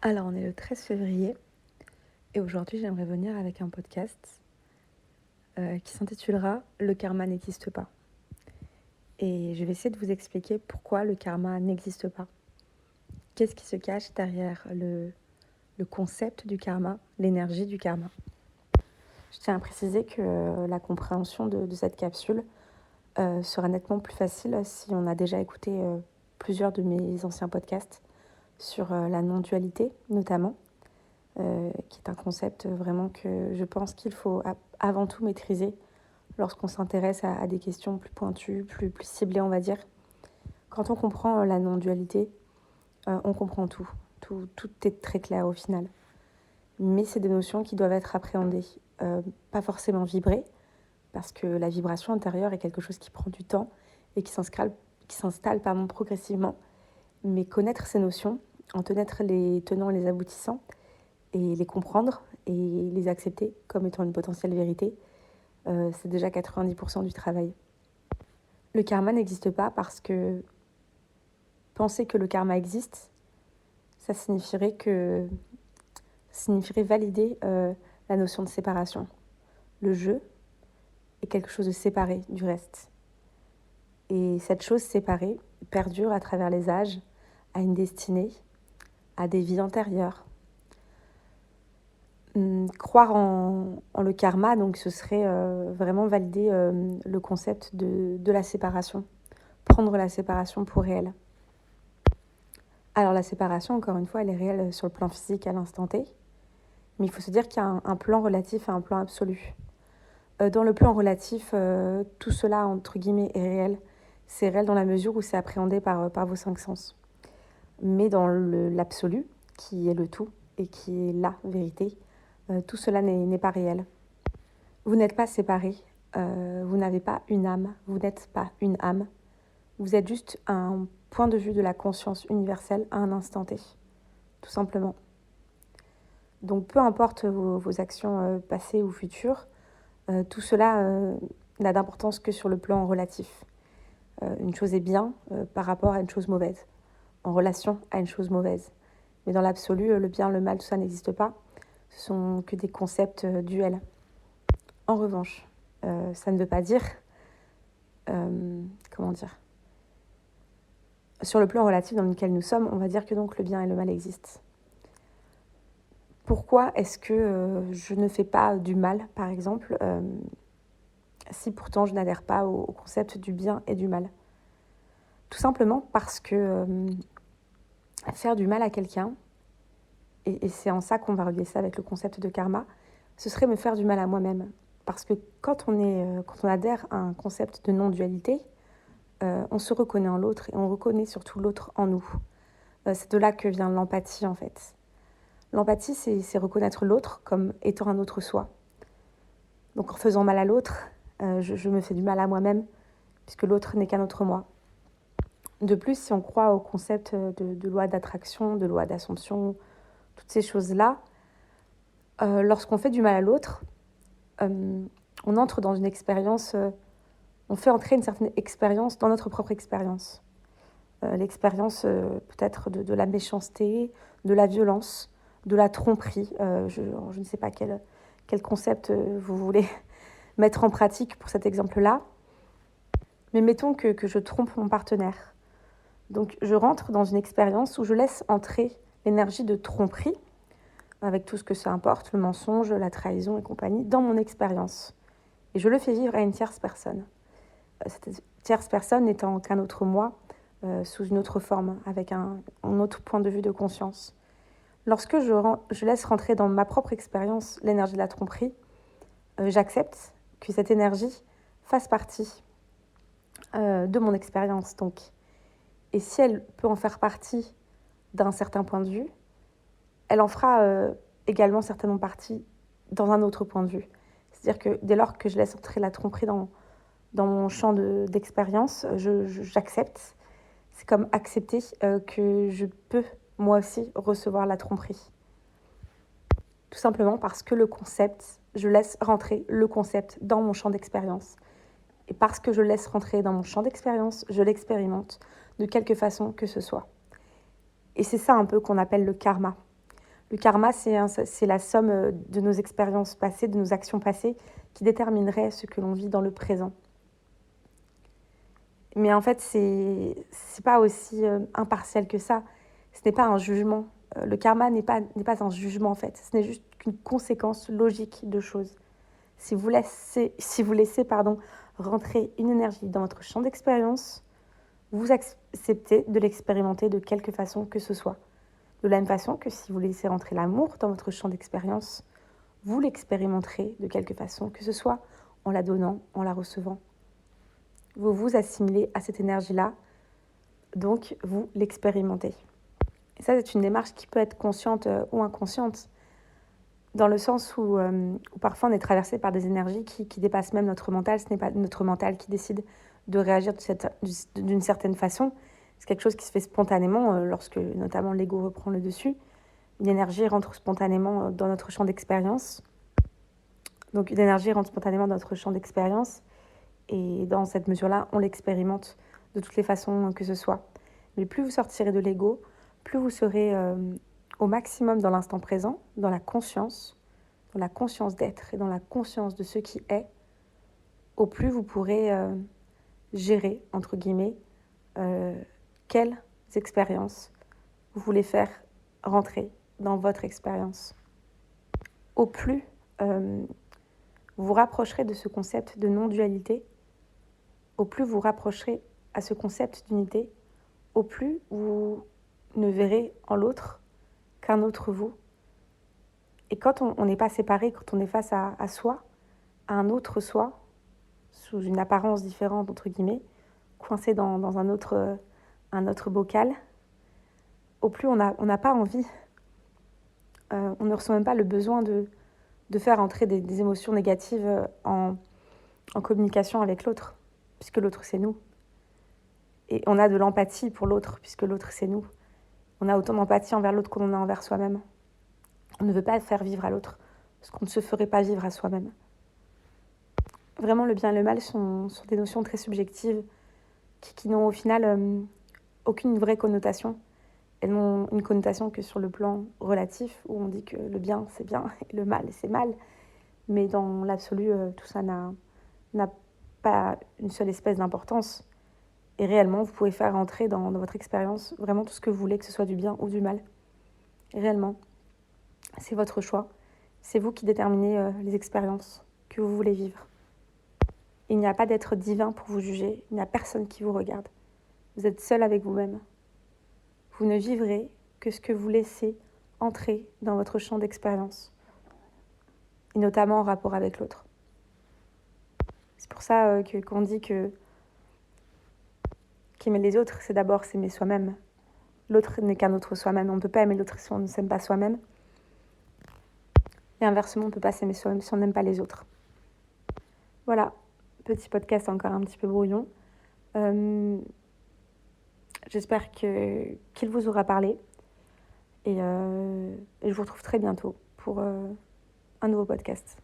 Alors, on est le 13 février et aujourd'hui, j'aimerais venir avec un podcast qui s'intitulera Le karma n'existe pas. Et je vais essayer de vous expliquer pourquoi le karma n'existe pas. Qu'est-ce qui se cache derrière le concept du karma, l'énergie du karma. Je tiens à préciser que la compréhension de cette capsule sera nettement plus facile si on a déjà écouté plusieurs de mes anciens podcasts sur la non-dualité notamment. Qui est un concept vraiment que je pense qu'il faut avant tout maîtriser lorsqu'on s'intéresse à des questions plus pointues, plus ciblées, on va dire. Quand on comprend la non-dualité, on comprend tout. Tout est très clair au final. Mais c'est des notions qui doivent être appréhendées, pas forcément vibrées, parce que la vibration intérieure est quelque chose qui prend du temps et qui s'installe progressivement. Mais connaître ces notions, en connaître les tenants et les aboutissants, et les comprendre et les accepter comme étant une potentielle vérité, c'est déjà 90% du travail. Le karma n'existe pas parce que penser que le karma existe, ça signifierait valider la notion de séparation. Le jeu est quelque chose de séparé du reste. Et cette chose séparée perdure à travers les âges, à une destinée, à des vies antérieures. Croire en le karma, donc ce serait vraiment valider le concept de la séparation, prendre la séparation pour réelle. Alors la séparation, encore une fois, elle est réelle sur le plan physique à l'instant T, mais il faut se dire qu'il y a un plan relatif et un plan absolu. Dans le plan relatif, tout cela, entre guillemets, est réel. C'est réel dans la mesure où c'est appréhendé par vos 5 sens. Mais dans l'absolu, qui est le tout et qui est la vérité, tout cela n'est pas réel. Vous n'êtes pas séparés, vous n'avez pas une âme, vous n'êtes pas une âme. Vous êtes juste un point de vue de la conscience universelle à un instant T, tout simplement. Donc peu importe vos actions passées ou futures, tout cela n'a d'importance que sur le plan relatif. Une chose est bien par rapport à une chose mauvaise, en relation à une chose mauvaise. Mais dans l'absolu, le bien, le mal, tout ça n'existe pas. Ce sont que des concepts duels. En revanche, ça ne veut pas dire, sur le plan relatif dans lequel nous sommes, on va dire que donc le bien et le mal existent. Pourquoi est-ce que je ne fais pas du mal, par exemple, si pourtant je n'adhère pas au concept du bien et du mal? Tout simplement parce que faire du mal à quelqu'un, et c'est en ça qu'on va relier ça avec le concept de karma, ce serait me faire du mal à moi-même. Parce que quand on adhère à un concept de non-dualité, on se reconnaît en l'autre et on reconnaît surtout l'autre en nous. C'est de là que vient l'empathie en fait. L'empathie, c'est reconnaître l'autre comme étant un autre soi. Donc en faisant mal à l'autre, je me fais du mal à moi-même, puisque l'autre n'est qu'un autre moi. De plus, si on croit au concept de loi d'attraction, de loi d'assomption, toutes ces choses-là, lorsqu'on fait du mal à l'autre, on entre dans une expérience, on fait entrer une certaine expérience dans notre propre expérience. L'expérience peut-être de la méchanceté, de la violence, de la tromperie. Je ne sais pas quel concept vous voulez mettre en pratique pour cet exemple-là. Mais mettons que je trompe mon partenaire. Donc je rentre dans une expérience où je laisse entrer l'énergie de tromperie, avec tout ce que ça importe, le mensonge, la trahison et compagnie, dans mon expérience. Et je le fais vivre à une tierce personne. Cette tierce personne n'étant qu'un autre moi, sous une autre forme, avec un autre point de vue de conscience. Lorsque je laisse rentrer dans ma propre expérience l'énergie de la tromperie, j'accepte que cette énergie fasse partie de mon expérience. Donc. Et si elle peut en faire partie d'un certain point de vue, elle en fera également certainement partie dans un autre point de vue. C'est-à-dire que dès lors que je laisse entrer la tromperie dans mon champ d'expérience, j'accepte. C'est comme accepter que je peux, moi aussi, recevoir la tromperie. Tout simplement parce que je laisse rentrer le concept dans mon champ d'expérience. Et parce que je laisse rentrer dans mon champ d'expérience, je l'expérimente de quelque façon que ce soit. Et c'est ça un peu qu'on appelle le karma. Le karma, c'est la somme de nos expériences passées, de nos actions passées, qui déterminerait ce que l'on vit dans le présent. Mais en fait, c'est pas aussi impartial que ça. Ce n'est pas un jugement. Le karma n'est pas un jugement, en fait. Ce n'est juste qu'une conséquence logique de choses. Si vous laissez rentrer une énergie dans votre champ d'expérience, vous acceptez de l'expérimenter de quelque façon que ce soit. De la même façon que si vous laissez rentrer l'amour dans votre champ d'expérience, vous l'expérimenterez de quelque façon que ce soit, en la donnant, en la recevant. Vous vous assimilez à cette énergie-là, donc vous l'expérimentez. Et ça, c'est une démarche qui peut être consciente ou inconsciente, dans le sens où parfois on est traversé par des énergies qui dépassent même notre mental. Ce n'est pas notre mental qui décide de réagir d'une certaine façon. C'est quelque chose qui se fait spontanément lorsque notamment l'ego reprend le dessus. Une énergie rentre spontanément dans notre champ d'expérience. Donc une énergie rentre spontanément dans notre champ d'expérience et dans cette mesure-là, on l'expérimente de toutes les façons que ce soit. Mais plus vous sortirez de l'ego, plus vous serez au maximum dans l'instant présent, dans la conscience d'être et dans la conscience de ce qui est, au plus vous pourrez gérer, entre guillemets, quelles expériences vous voulez faire rentrer dans votre expérience. Au plus vous vous rapprocherez de ce concept de non-dualité, au plus vous rapprocherez à ce concept d'unité, au plus vous ne verrez en l'autre qu'un autre vous. Et quand on n'est pas séparé, quand on est face à soi, à un autre soi, sous une apparence différente, entre guillemets, coincé dans un autre bocal, au plus on n'a pas envie, on ne ressent même pas le besoin de faire entrer des émotions négatives en communication avec l'autre, puisque l'autre c'est nous. Et on a de l'empathie pour l'autre, puisque l'autre c'est nous. On a autant d'empathie envers l'autre qu'on en a envers soi-même. On ne veut pas faire vivre à l'autre, parce qu'on ne se ferait pas vivre à soi-même. Vraiment, le bien et le mal sont des notions très subjectives qui n'ont au final aucune vraie connotation. Elles n'ont une connotation que sur le plan relatif, où on dit que le bien c'est bien et le mal c'est mal. Mais dans l'absolu, tout ça n'a pas une seule espèce d'importance. Et réellement, vous pouvez faire entrer dans votre expérience vraiment tout ce que vous voulez, que ce soit du bien ou du mal. Et réellement, c'est votre choix. C'est vous qui déterminez les expériences que vous voulez vivre. Il n'y a pas d'être divin pour vous juger. Il n'y a personne qui vous regarde. Vous êtes seul avec vous-même. Vous ne vivrez que ce que vous laissez entrer dans votre champ d'expérience. Et notamment en rapport avec l'autre. C'est pour ça qu'on dit qu'aimer les autres, c'est d'abord s'aimer soi-même. L'autre n'est qu'un autre soi-même. On ne peut pas aimer l'autre si on ne s'aime pas soi-même. Et inversement, on ne peut pas s'aimer soi-même si on n'aime pas les autres. Voilà, petit podcast encore un petit peu brouillon. J'espère qu'il vous aura parlé. Et je vous retrouve très bientôt pour un nouveau podcast.